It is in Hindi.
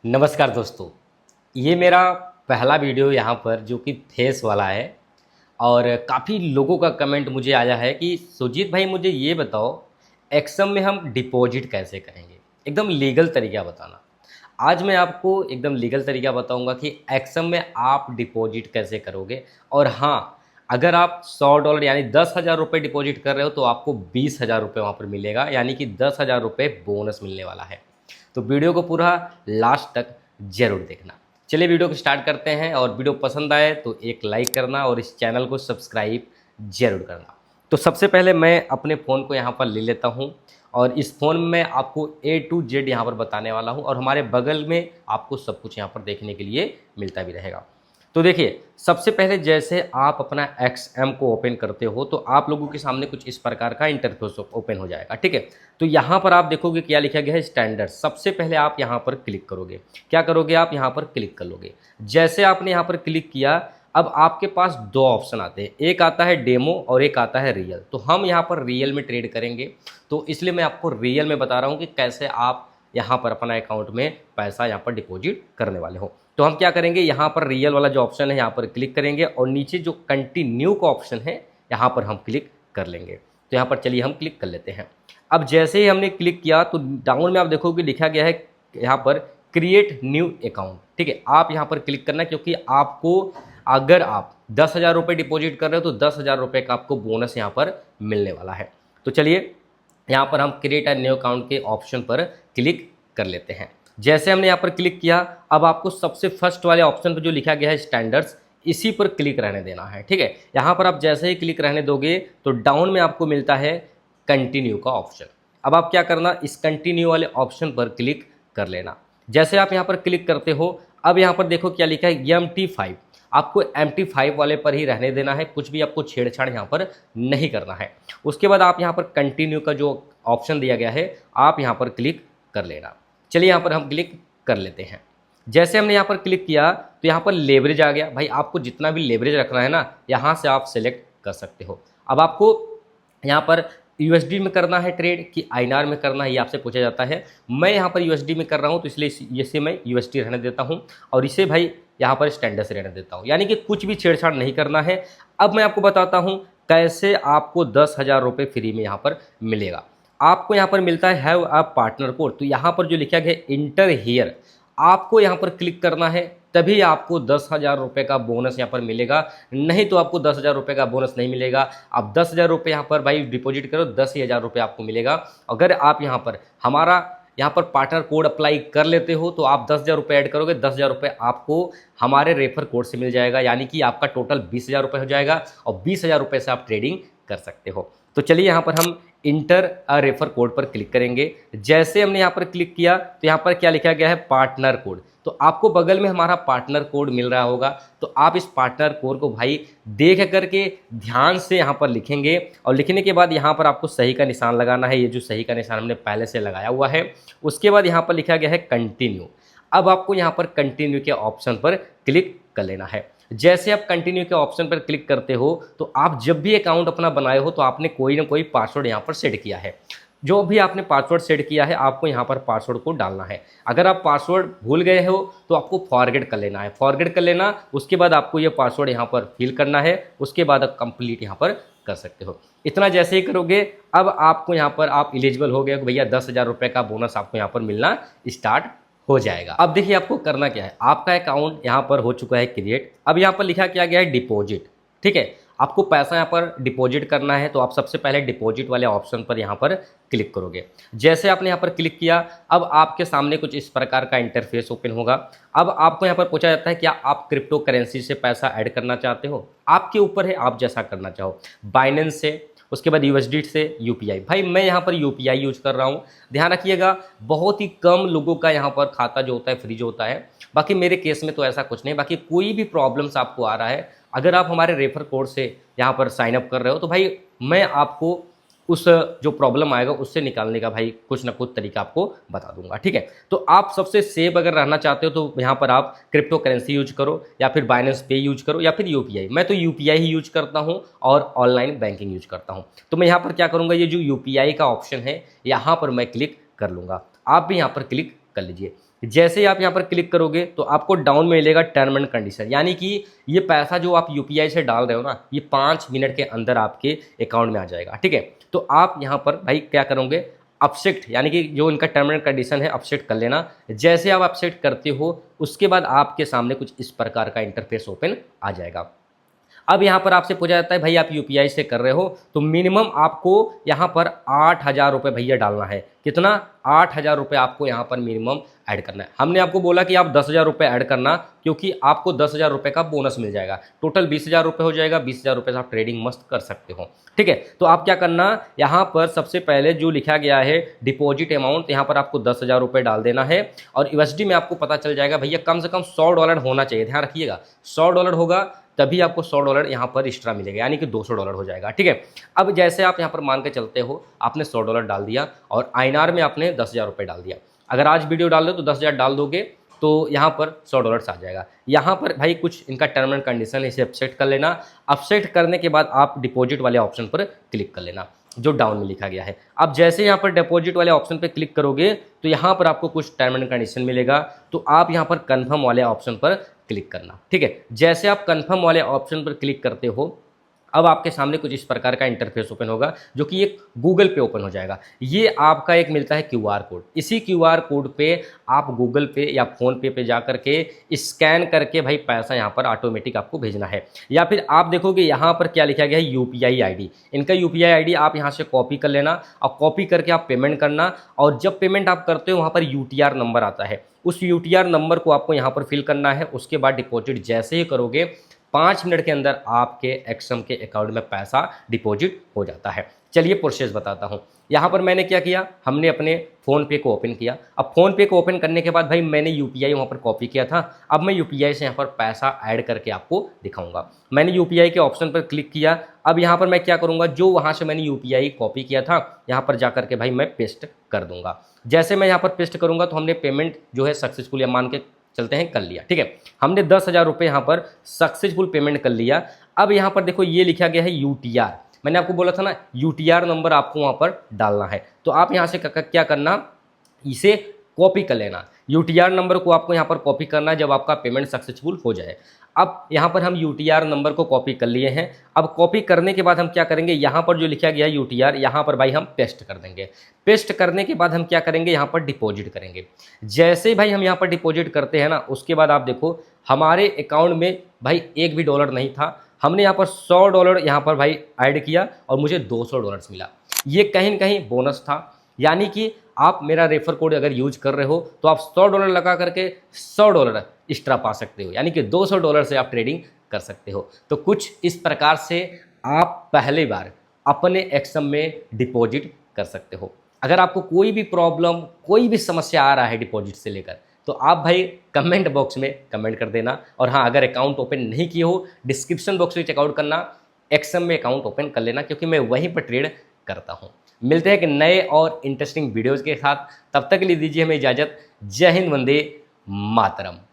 नमस्कार दोस्तों। ये मेरा पहला वीडियो यहाँ पर जो कि फेस वाला है और काफ़ी लोगों का कमेंट मुझे आया है कि सुजीत भाई मुझे ये बताओ एक्सम में हम डिपॉजिट कैसे करेंगे, एकदम लीगल तरीका बताना। आज मैं आपको एकदम लीगल तरीका बताऊंगा कि एक्सम में आप डिपॉजिट कैसे करोगे। और हाँ, अगर आप $100 यानी 10,000 रुपये डिपॉजिट कर रहे हो तो आपको 20,000 रुपये वहाँ पर मिलेगा, यानी कि 10,000 रुपये बोनस मिलने वाला है। तो वीडियो को पूरा लास्ट तक जरूर देखना। चलिए वीडियो को स्टार्ट करते हैं, और वीडियो पसंद आए तो एक लाइक करना और इस चैनल को सब्सक्राइब जरूर करना। तो सबसे पहले मैं अपने फ़ोन को यहाँ पर ले लेता हूँ और इस फ़ोन में आपको A to Z यहाँ पर बताने वाला हूँ, और हमारे बगल में आपको सब कुछ यहाँ पर देखने के लिए मिलता भी रहेगा। तो देखिए, सबसे पहले जैसे आप अपना XM को ओपन करते हो तो आप लोगों के सामने कुछ इस प्रकार का इंटरफेस ओपन हो जाएगा। ठीक है, तो यहाँ पर आप देखोगे क्या लिखा गया है, स्टैंडर्ड। सबसे पहले आप यहाँ पर क्लिक करोगे। क्या करोगे, आप यहाँ पर क्लिक कर लोगे। जैसे आपने यहाँ पर क्लिक किया, अब आपके पास दो ऑप्शन आते हैं, एक आता है डेमो और एक आता है रियल। तो हम यहाँ पर रियल में ट्रेड करेंगे, तो इसलिए मैं आपको रियल में बता रहा हूँ कि कैसे आप यहाँ पर अपना अकाउंट में पैसा यहाँ पर डिपॉजिट करने वाले हो। तो हम क्या करेंगे, यहाँ पर रियल वाला जो ऑप्शन है यहाँ पर क्लिक करेंगे और नीचे जो कंटिन्यू का ऑप्शन है यहाँ पर हम क्लिक कर लेंगे। तो यहाँ पर चलिए हम क्लिक कर लेते हैं। अब जैसे ही हमने क्लिक किया तो डाउन में आप देखोगे लिखा गया है यहाँ पर क्रिएट न्यू अकाउंट। ठीक है, आप यहाँ पर क्लिक करना, क्योंकि आपको अगर आप 10,000 रुपये डिपॉजिट कर रहे हो तो 10,000 रुपये का आपको बोनस यहाँ पर मिलने वाला है। तो चलिए यहाँ पर हम क्रिएट अ न्यू अकाउंट के ऑप्शन पर क्लिक कर लेते हैं। जैसे हमने यहाँ पर क्लिक किया, अब आपको सबसे फर्स्ट वाले ऑप्शन पर जो लिखा गया है स्टैंडर्ड्स, इसी पर क्लिक रहने देना है। ठीक है, यहाँ पर आप जैसे ही क्लिक रहने दोगे तो डाउन में आपको मिलता है कंटिन्यू का ऑप्शन। अब आप क्या करना, इस कंटिन्यू वाले ऑप्शन पर क्लिक कर लेना। जैसे आप यहाँ पर क्लिक करते हो, अब यहाँ पर देखो क्या लिखा है MT5। आपको MT5 वाले पर ही रहने देना है, कुछ भी आपको छेड़छाड़ यहाँ पर नहीं करना है। उसके बाद आप यहाँ पर कंटिन्यू का जो ऑप्शन दिया गया है आप यहाँ पर क्लिक कर लेना। चलिए यहाँ पर हम क्लिक कर लेते हैं। जैसे हमने यहाँ पर क्लिक किया तो यहाँ पर लेवरेज आ गया। भाई आपको जितना भी लेवरेज रखना है ना, यहाँ से आप सेलेक्ट कर सकते हो। अब आपको यहाँ पर USD में करना है ट्रेड कि INR में करना है, ये आपसे पूछा जाता है। मैं यहाँ पर USD में कर रहा हूँ तो इसलिए इसे मैं USD रहने देता हूँ और इसे भाई यहाँ पर स्टैंडर्ड से रहने देता हूँ, यानी कि कुछ भी छेड़छाड़ नहीं करना है। अब मैं आपको बताता हूँ कैसे आपको 10,000 रुपये फ्री में यहाँ पर मिलेगा। आपको यहाँ पर मिलता है हैव अ पार्टनर कोड। तो यहाँ पर जो लिखा गया है इंटर हियर, आपको यहाँ पर क्लिक करना है, तभी आपको 10,000 रुपये का बोनस यहाँ पर मिलेगा। नहीं तो आपको 10,000 रुपये का बोनस नहीं मिलेगा। आप 10,000 रुपये यहाँ पर भाई डिपॉजिट करो, 10,000 रुपये आपको मिलेगा। अगर आप यहाँ पर हमारा यहाँ पर पार्टनर कोड अप्लाई कर लेते हो तो आप 10,000 रुपये ऐड करोगे, 10,000 रुपये आपको हमारे रेफर कोड से मिल जाएगा, यानी कि आपका टोटल 20,000 रुपये हो जाएगा और 20,000 रुपये से आप ट्रेडिंग कर सकते हो। तो चलिए यहाँ पर हम इंटर अ रेफर कोड पर क्लिक करेंगे। जैसे हमने यहाँ पर क्लिक किया तो यहाँ पर क्या लिखा गया है, पार्टनर कोड। तो आपको बगल में हमारा पार्टनर कोड मिल रहा होगा, तो आप इस पार्टनर कोड को भाई देख करके ध्यान से यहाँ पर लिखेंगे, और लिखने के बाद यहाँ पर आपको सही का निशान लगाना है। ये जो सही का निशान हमने पहले से लगाया हुआ है। उसके बाद यहाँ पर लिखा गया है कंटिन्यू। अब आपको यहाँ पर कंटिन्यू के ऑप्शन पर क्लिक कर लेना है। जैसे आप कंटिन्यू के ऑप्शन पर क्लिक करते हो तो आप जब भी अकाउंट अपना बनाए हो तो आपने कोई ना कोई पासवर्ड यहाँ पर सेट किया है। जो भी आपने पासवर्ड सेट किया है आपको यहाँ पर पासवर्ड को डालना है। अगर आप पासवर्ड भूल गए हो तो आपको फॉरगेट कर लेना है, फॉरगेट कर लेना। उसके बाद आपको ये पासवर्ड यहाँ पर फिल करना है, उसके बाद आप कंप्लीट यहाँ पर कर सकते हो। इतना जैसे ही करोगे अब आपको यहाँ पर आप एलिजिबल हो गए, भैया 10,000 रुपये का बोनस आपको यहाँ पर मिलना स्टार्ट हो जाएगा। अब देखिए आपको करना क्या है, आपका अकाउंट यहाँ पर हो चुका है क्रिएट। अब यहाँ पर लिखा क्या गया है, डिपॉजिट। ठीक है, आपको पैसा यहाँ पर डिपॉजिट करना है, तो आप सबसे पहले डिपॉजिट वाले ऑप्शन पर यहाँ पर क्लिक करोगे। जैसे आपने यहाँ पर क्लिक किया, अब आपके सामने कुछ इस प्रकार का इंटरफेस ओपन होगा। अब आपको यहाँ पर पूछा जाता है क्या आप क्रिप्टो करेंसी से पैसा ऐड करना चाहते हो। आपके ऊपर है, आप जैसा करना चाहो, बाइनेंस से, उसके बाद USD से, UPI। भाई मैं यहाँ पर UPI यूज कर रहा हूँ। ध्यान रखिएगा, बहुत ही कम लोगों का यहाँ पर खाता जो होता है फ्री जो होता है। बाकी मेरे केस में तो ऐसा कुछ नहीं। बाकी कोई भी प्रॉब्लम्स आपको आ रहा है, अगर आप हमारे रेफर कोड से यहाँ पर साइन अप कर रहे हो तो भाई मैं आपको उस जो प्रॉब्लम आएगा उससे निकालने का भाई कुछ ना कुछ तरीका आपको बता दूंगा। ठीक है, तो आप सबसे सेफ अगर रहना चाहते हो तो यहाँ पर आप क्रिप्टो करेंसी यूज करो, या फिर बाइनेंस पे यूज करो, या फिर UPI। मैं तो UPI ही यूज करता हूँ और ऑनलाइन बैंकिंग यूज करता हूँ। तो मैं यहाँ पर क्या करूँगा, ये जो UPI का ऑप्शन है यहाँ पर मैं क्लिक कर लूँगा। आप भी यहाँ पर क्लिक कर लीजिए। जैसे ही आप यहाँ पर क्लिक करोगे तो आपको डाउन में मिलेगा टर्म एंड कंडीशन, यानी कि ये पैसा जो आप यूपीआई से डाल रहे हो ना, ये 5 मिनट के अंदर आपके अकाउंट में आ जाएगा। ठीक है, तो आप यहाँ पर भाई क्या करोगे, अपसेट यानी कि जो इनका टर्म एंड कंडीशन है अपसेट कर लेना। जैसे आप अपसेट करते हो उसके बाद आपके सामने कुछ इस प्रकार का इंटरफेस ओपन आ जाएगा। अब यहाँ पर आपसे पूछा जाता है भाई आप यूपीआई से कर रहे हो तो मिनिमम आपको यहाँ पर 8,000 रुपये भैया डालना है। कितना? 8,000 रुपये आपको यहाँ पर मिनिमम ऐड करना है। हमने आपको बोला कि आप 10,000 रुपये ऐड करना, क्योंकि आपको 10,000 रुपये का बोनस मिल जाएगा। टोटल 20,000 रुपये हो जाएगा। 20,000 रुपये से आप ट्रेडिंग मस्त कर सकते हो। ठीक है, तो आप क्या करना, यहाँ पर सबसे पहले जो लिखा गया है डिपॉजिट अमाउंट, यहाँ पर आपको 10,000 रुपये डाल देना है। और यूएसडी में आपको पता चल जाएगा भैया कम से कम $100 होना चाहिए। ध्यान रखिएगा, $100 होगा तभी आपको $100 यहाँ पर एक्स्ट्रा मिलेगा, यानी कि $200 हो जाएगा। ठीक है, अब जैसे आप यहाँ पर मान के चलते हो, आपने $100 डाल दिया और आईएनआर में आपने 10,000 रुपये डाल दिया। अगर आज वीडियो डाल दो तो 10,000 डाल दोगे तो यहाँ पर $100 आ जाएगा। यहाँ पर भाई कुछ इनका टर्म एंड कंडीशन है, इसे अपसेट कर लेना। अपसेट करने के बाद आप डिपॉजिट वाले ऑप्शन पर क्लिक कर लेना जो डाउन में लिखा गया है। अब जैसे यहाँ पर डिपॉजिट वाले ऑप्शन पर क्लिक करोगे तो यहाँ पर आपको कुछ टर्म एंड कंडीशन मिलेगा, तो आप यहाँ पर कन्फर्म वाले ऑप्शन पर क्लिक करना। ठीक है, जैसे आप कन्फर्म वाले ऑप्शन पर क्लिक करते हो अब आपके सामने कुछ इस प्रकार का इंटरफेस ओपन होगा, जो कि एक गूगल पे ओपन हो जाएगा। ये आपका एक मिलता है क्यूआर कोड। इसी क्यूआर कोड पे आप गूगल पे या फ़ोन पे जा करके स्कैन करके भाई पैसा यहाँ पर ऑटोमेटिक आपको भेजना है। या फिर आप देखोगे यहाँ पर क्या लिखा गया है, यूपीआई आईडी। इनका यूपीआई आईडी आप यहाँ से कॉपी कर लेना और कॉपी करके आप पेमेंट करना। और जब पेमेंट आप करते हो वहाँ पर यूटीआर नंबर आता है, उस यूटीआर नंबर को आपको यहाँ पर फिल करना है। उसके बाद डिपॉजिट जैसे ही करोगे 5 मिनट के अंदर आपके एक्सम के अकाउंट में पैसा डिपॉजिट हो जाता है। चलिए प्रोसेस बताता हूँ। यहाँ पर मैंने क्या किया, हमने अपने फ़ोनपे को ओपन किया। अब फ़ोनपे को ओपन करने के बाद भाई मैंने यूपीआई वहाँ पर कॉपी किया था। अब मैं यूपीआई से यहाँ पर पैसा ऐड करके आपको दिखाऊंगा। मैंने यूपीआई के ऑप्शन पर क्लिक किया। अब यहाँ पर मैं क्या करूँगा, जो वहाँ से मैंने यूपीआई कॉपी किया था यहाँ पर जा करके भाई मैं पेस्ट कर दूँगा। जैसे मैं यहाँ पर पेस्ट करूँगा तो हमने पेमेंट जो है सक्सेसफुल या मान के चलते हैं कर लिया। ठीक है, हमने 10,000 रुपये यहाँ पर सक्सेसफुल पेमेंट कर लिया। अब यहाँ पर देखो ये लिखा गया है यूटीआर। मैंने आपको बोला था ना यूटीआर नंबर आपको वहाँ पर डालना है, तो आप यहाँ से क्या करना, इसे कॉपी कर लेना। यूटीआर नंबर को आपको यहाँ पर कॉपी करना है जब आपका पेमेंट सक्सेसफुल हो जाए। अब यहाँ पर हम यूटीआर नंबर को कॉपी कर लिए हैं। अब कॉपी करने के बाद हम क्या करेंगे, यहाँ पर जो लिखा गया है यूटीआर, यहाँ पर भाई हम पेस्ट कर देंगे। पेस्ट करने के बाद हम क्या करेंगे, यहाँ पर डिपॉजिट करेंगे। जैसे ही भाई हम यहाँ पर डिपॉजिट करते हैं ना, उसके बाद आप देखो हमारे अकाउंट में भाई एक भी डॉलर नहीं था। हमने यहाँ पर $100 यहाँ पर भाई ऐड किया और मुझे $200 मिला। ये कहीं ना कहीं बोनस था, यानी कि आप मेरा रेफर कोड अगर यूज कर रहे हो तो आप $100 लगा करके $100 एक्स्ट्रा पा सकते हो, यानी कि $200 से आप ट्रेडिंग कर सकते हो। तो कुछ इस प्रकार से आप पहली बार अपने एक्सम में डिपॉजिट कर सकते हो। अगर आपको कोई भी प्रॉब्लम, कोई भी समस्या आ रहा है डिपॉजिट से लेकर, तो आप भाई कमेंट बॉक्स में कमेंट कर देना। और हाँ, अगर अकाउंट ओपन नहीं किए हो, डिस्क्रिप्शन बॉक्स में चेकआउट करना, एक्सम में अकाउंट ओपन कर लेना, क्योंकि मैं वहीं पर ट्रेड करता हूँ। मिलते हैं एक नए और इंटरेस्टिंग वीडियोज़ के साथ, तब तक के लिए दीजिए हमें इजाज़त। जय हिंद, वंदे मातरम।